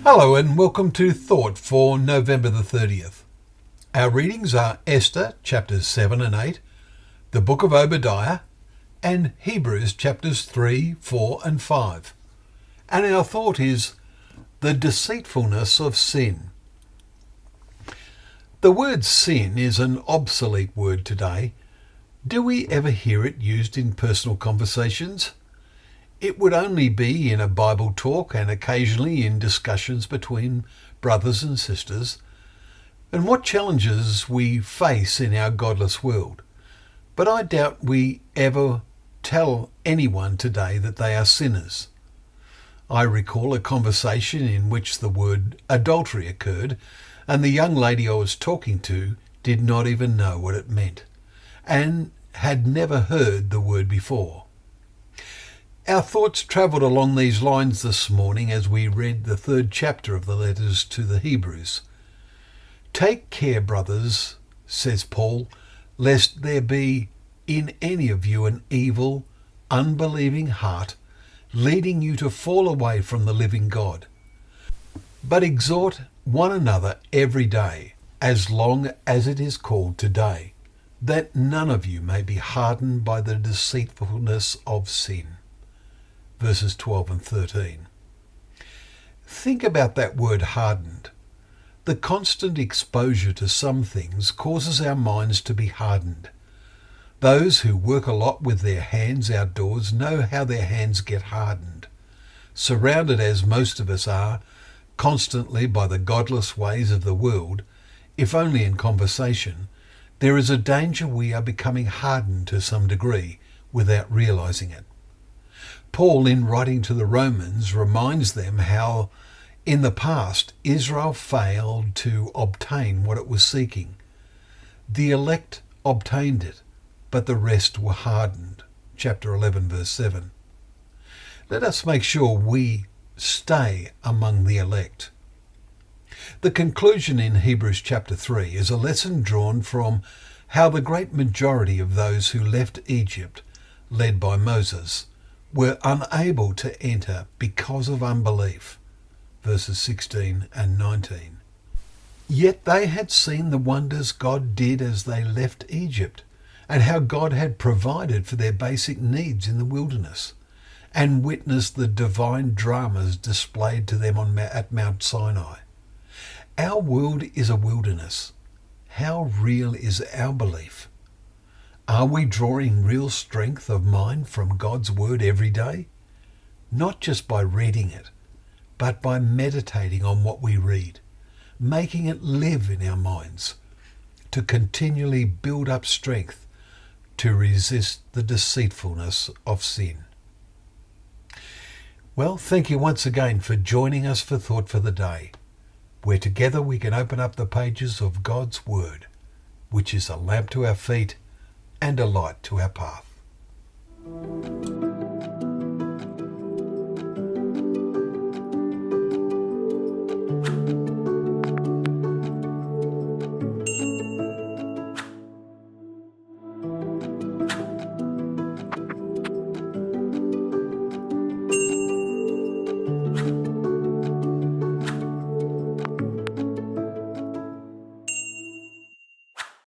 Hello and welcome to Thought for November the 30th. Our readings are Esther chapters 7 and 8, the book of Obadiah, and Hebrews chapters 3, 4 and 5. And our thought is the deceitfulness of sin. The word sin is an obsolete word today. Do we ever hear it used in personal conversations? It would only be in a Bible talk and occasionally in discussions between brothers and sisters, and what challenges we face in our godless world. But I doubt we ever tell anyone today that they are sinners. I recall a conversation in which the word adultery occurred, and the young lady I was talking to did not even know what it meant, and had never heard the word before. Our thoughts travelled along these lines this morning as we read the 3rd chapter of the letters to the Hebrews. Take care, brothers, says Paul, lest there be in any of you an evil, unbelieving heart, leading you to fall away from the living God. But exhort one another every day, as long as it is called today, that none of you may be hardened by the deceitfulness of sin. Verses 12 and 13. Think about that word hardened. The constant exposure to some things causes our minds to be hardened. Those who work a lot with their hands outdoors know how their hands get hardened. Surrounded as most of us are constantly by the godless ways of the world, if only in conversation, there is a danger we are becoming hardened to some degree without realizing it. Paul, in writing to the Romans, reminds them how in the past Israel failed to obtain what it was seeking. The elect obtained it, but the rest were hardened. Chapter 11, verse 7. Let us make sure we stay among the elect. The conclusion in Hebrews chapter 3 is a lesson drawn from how the great majority of those who left Egypt, led by Moses, were unable to enter because of unbelief. Verses 16 and 19. Yet they had seen the wonders God did as they left Egypt, and how God had provided for their basic needs in the wilderness, and witnessed the divine dramas displayed to them at Mount Sinai. Our world is a wilderness. How real is our belief? Are we drawing real strength of mind from God's word every day? Not just by reading it, but by meditating on what we read, making it live in our minds, to continually build up strength to resist the deceitfulness of sin. Well, thank you once again for joining us for Thought for the Day, where together we can open up the pages of God's Word, which is a lamp to our feet and a light to our path.